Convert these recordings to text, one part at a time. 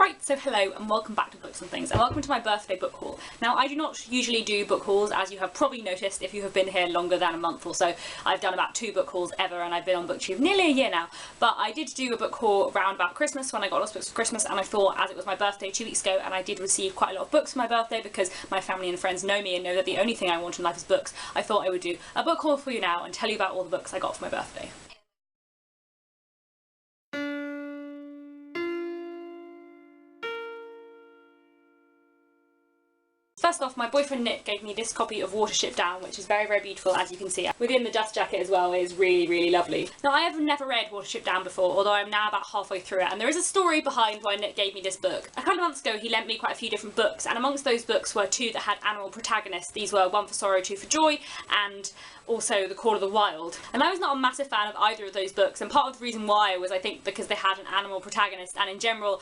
Right, so hello and welcome back to Books and Things, and welcome to my birthday book haul. Now, I do not usually do book hauls, as you have probably noticed if you have been here longer than a month or so. I've done about 2 book hauls ever, and I've been on BookTube nearly a year now. But I did do a book haul around about Christmas, when I got lots of books for Christmas, and I thought, as it was my birthday 2 weeks ago, and I did receive quite a lot of books for my birthday because my family and friends know me and know that the only thing I want in life is books, I thought I would do a book haul for you now and tell you about all the books I got for my birthday. First off, my boyfriend Nick gave me this copy of Watership Down, which is very, very beautiful, as you can see. Within the dust jacket as well is really, really lovely. Now, I have never read Watership Down before, although I'm now about halfway through it, and there is a story behind why Nick gave me this book. A couple of months ago, he lent me quite a few different books, and amongst those books were 2 that had animal protagonists. These were One for Sorrow, Two for Joy, and also The Call of the Wild. And I was not a massive fan of either of those books, and part of the reason why was, I think, because they had an animal protagonist, and in general,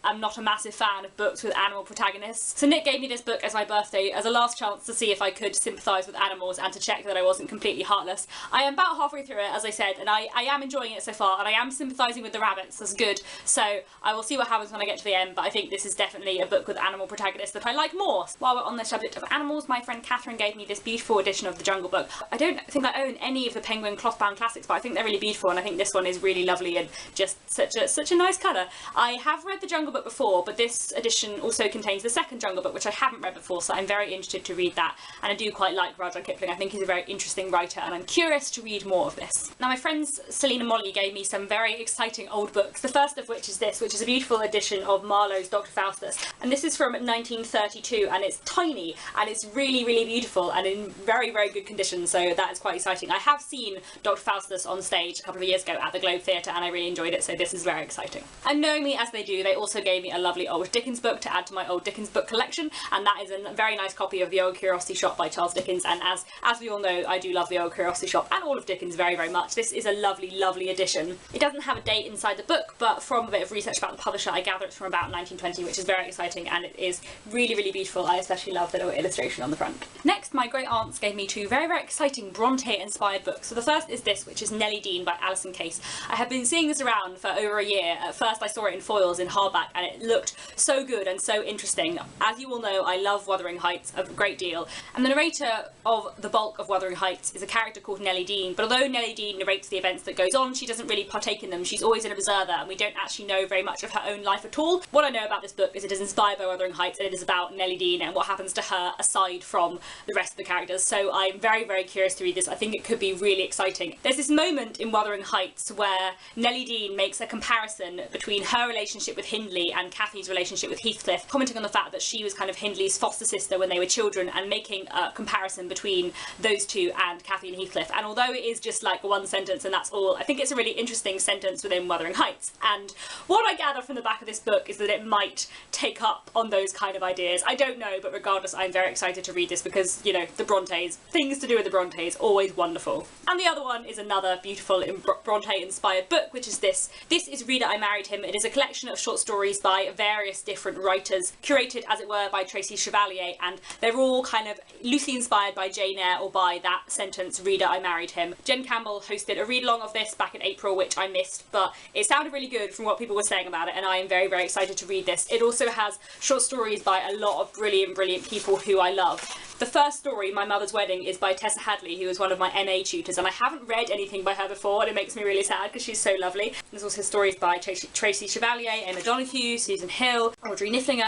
I'm not a massive fan of books with animal protagonists. So Nick gave me this book as my birthday as a last chance to see if I could sympathise with animals and to check that I wasn't completely heartless. I am about halfway through it, as I said, and I am enjoying it so far, and I am sympathising with the rabbits. That's good. So I will see what happens when I get to the end, but I think this is definitely a book with animal protagonists that I like more. While we're on the subject of animals, my friend Catherine gave me this beautiful edition of The Jungle Book. I don't think I own any of the Penguin cloth-bound classics, but I think they're really beautiful, and I think this one is really lovely and just such a nice colour. I have read The Jungle Book before, but this edition also contains the second Jungle Book, which I haven't read before, so I'm very interested to read that, and I do quite like Rudyard Kipling. I think he's a very interesting writer, and I'm curious to read more of this. Now, my friends Celine and Molly gave me some very exciting old books, the first of which is this, which is a beautiful edition of Marlowe's Dr. Faustus, and this is from 1932, and it's tiny, and it's really, really beautiful, and in very, very good condition, so that is quite exciting. I have seen Dr. Faustus on stage a couple of years ago at the Globe Theatre, and I really enjoyed it, so this is very exciting. And knowing me as they do, they also gave me a lovely old Dickens book to add to my old Dickens book collection, and that is a very nice copy of The Old Curiosity Shop by Charles Dickens, and as we all know, I do love The Old Curiosity Shop and all of Dickens very, very much. This is a lovely, lovely edition. It doesn't have a date inside the book, but from a bit of research about the publisher, I gather it's from about 1920, which is very exciting, and it is really, really beautiful. I especially love the little illustration on the front. Next, my great aunts gave me 2 very, very exciting Bronte-inspired books. So the first is this, which is Nellie Dean by Alison Case. I have been seeing this around for over a year. At first I saw it in foils in hardback, and it looked so good and so interesting. As you all know, I love Wuthering Heights a great deal, and the narrator of the bulk of Wuthering Heights is a character called Nellie Dean, but although Nellie Dean narrates the events that goes on, she doesn't really partake in them. She's always an observer, and we don't actually know very much of her own life at all. What I know about this book is it is inspired by Wuthering Heights, and it is about Nellie Dean and what happens to her aside from the rest of the characters, so I'm very, very curious to read this. I think it could be really exciting. There's this moment in Wuthering Heights where Nellie Dean makes a comparison between her relationship with Hindley and Cathy's relationship with Heathcliff, commenting on the fact that she was kind of Hindley's foster sister when they were children, and making a comparison between those two and Cathy and Heathcliff. And although it is just like one sentence and that's all, I think it's a really interesting sentence within Wuthering Heights. And what I gather from the back of this book is that it might take up on those kind of ideas. I don't know, but regardless, I'm very excited to read this because, you know, the Brontes, things to do with the Brontes, always wonderful. And the other one is another beautiful Bronte-inspired book, which is this. This is Reader, I Married Him. It is a collection of short stories by various different writers, curated, as it were, by Tracy Chevalier, and they're all kind of loosely inspired by Jane Eyre or by that sentence, Reader, I Married Him. Jen Campbell hosted a read-along of this back in April, which I missed, but it sounded really good from what people were saying about it, and I am very, very excited to read this. It also has short stories by a lot of brilliant, brilliant people who I love. The first story, My Mother's Wedding, is by Tessa Hadley, who was one of my MA tutors, and I haven't read anything by her before, and it makes me really sad because she's so lovely. There's also stories by Tracy Chevalier, Emma Donoghue, Susan Hill, Audrey Nifflinger.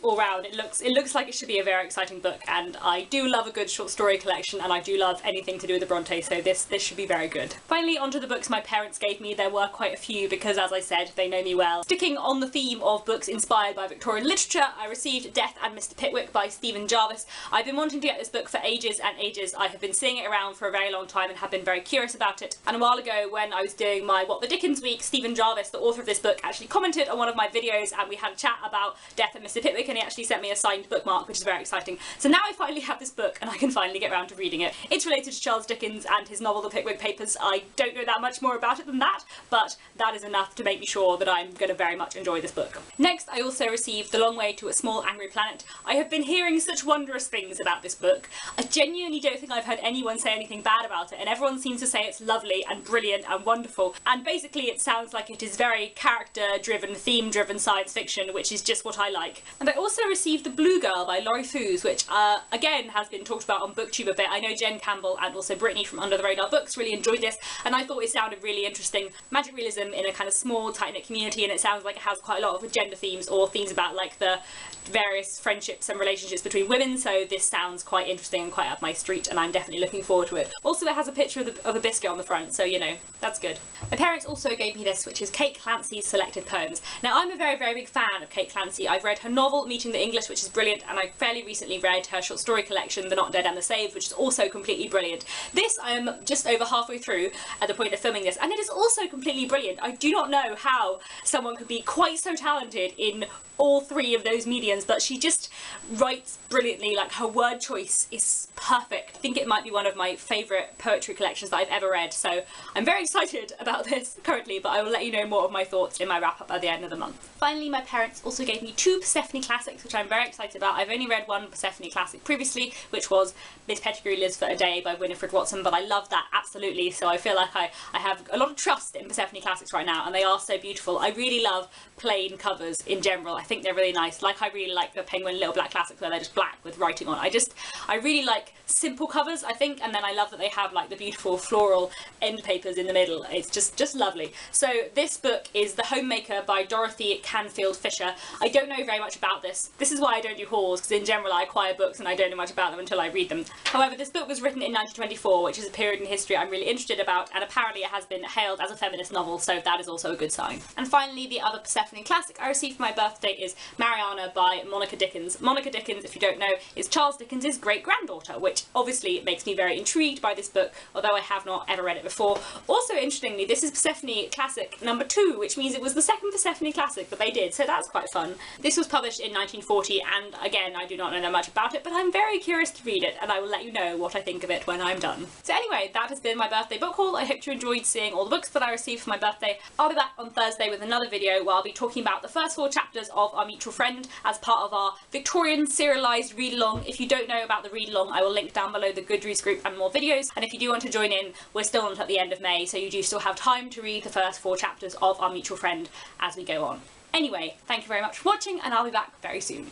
All round, it looks like it should be a very exciting book, and I do love a good short story collection, and I do love anything to do with the Bronte, so this should be very good. Finally, onto the books my parents gave me. There were quite a few because, as I said, they know me well. Sticking on the theme of books inspired by Victorian literature, I received Death and Mr. Pickwick by Stephen Jarvis. I've been wanting to get this book for ages and ages. I have been seeing it around for a very long time and have been very curious about it, and a while ago when I was doing my What the Dickens week, Stephen Jarvis, the author of this book, actually commented on one of my videos, and we had a chat about Death and Mr. Pickwick, and he actually sent me a signed bookmark, which is very exciting. So now I finally have this book and I can finally get around to reading it. It's related to Charles Dickens and his novel The Pickwick Papers. I don't know that much more about it than that, but that is enough to make me sure that I'm going to very much enjoy this book. Next, I also received The Long Way to a Small Angry Planet. I have been hearing such wondrous things about about this book. I genuinely don't think I've heard anyone say anything bad about it, and everyone seems to say it's lovely and brilliant and wonderful, and basically it sounds like it is very character-driven, theme-driven science fiction, which is just what I like. And I also received The Blue Girl by Laurie Foos, which again has been talked about on BookTube a bit. I know Jen Campbell and also Brittany from Under the Radar Books really enjoyed this, and I thought it sounded really interesting. Magic realism in a kind of small, tight-knit community, and it sounds like it has quite a lot of gender themes or themes about like the various friendships and relationships between women, so this sounds quite interesting and quite up my street, and I'm definitely looking forward to it. Also, it has a picture of a biscuit on the front, so you know, that's good. My parents also gave me this, which is Kate Clancy's Selected Poems. Now, I'm a very, very big fan of Kate Clancy. I've read her novel, Meeting the English, which is brilliant, and I fairly recently read her short story collection, The Not Dead and the Saved, which is also completely brilliant. This I am just over halfway through at the point of filming this, and it is also completely brilliant. I do not know how someone could be quite so talented in all three of those mediums, but she just writes brilliantly. Like, her word choice is perfect. I think it might be one of my favourite poetry collections that I've ever read, so I'm very excited about this currently, but I will let you know more of my thoughts in my wrap-up at the end of the month. Finally, my parents also gave me 2 Persephone classics, which I'm very excited about. I've only read one Persephone classic previously, which was Miss Pettigrew Lives for a Day by Winifred Watson, but I love that absolutely, so I feel like I have a lot of trust in Persephone classics right now, and they are so beautiful. I really love plain covers in general. I think they're really nice. Like, I really like the Penguin Little Black Classics where they're just black with writing on. I really like simple covers, I think, and then I love that they have like the beautiful floral end papers in the middle. It's just lovely. So this book is The Homemaker by Dorothy Canfield Fisher. I don't know very much about this. This is why I don't do hauls, because in general I acquire books and I don't know much about them until I read them. However, this book was written in 1924, which is a period in history I'm really interested about, and apparently it has been hailed as a feminist novel, so that is also a good sign. And finally, the other Persephone classic I received for my birthday is Mariana by Monica Dickens. Monica Dickens, if you don't know, is Charles Dickens' great-granddaughter, which obviously makes me very intrigued by this book, although I have not ever read it before. Also, interestingly, this is Persephone classic number 2, which means it was the second Persephone classic that they did, so that's quite fun. This was published in 1940, and again, I do not know that much about it, but I'm very curious to read it, and I will let you know what I think of it when I'm done. So anyway, that has been my birthday book haul. I hope you enjoyed seeing all the books that I received for my birthday. I'll be back on Thursday with another video where I'll be talking about the first 4 chapters of Our Mutual Friend as part of our Victorian serialised read-along. If you don't know about the read-along, I will link down below the Goodreads group and more videos, and if you do want to join in, we're still on at the end of May, so you do still have time to read the first 4 chapters of Our Mutual Friend as we go on. Anyway, thank you very much for watching, and I'll be back very soon.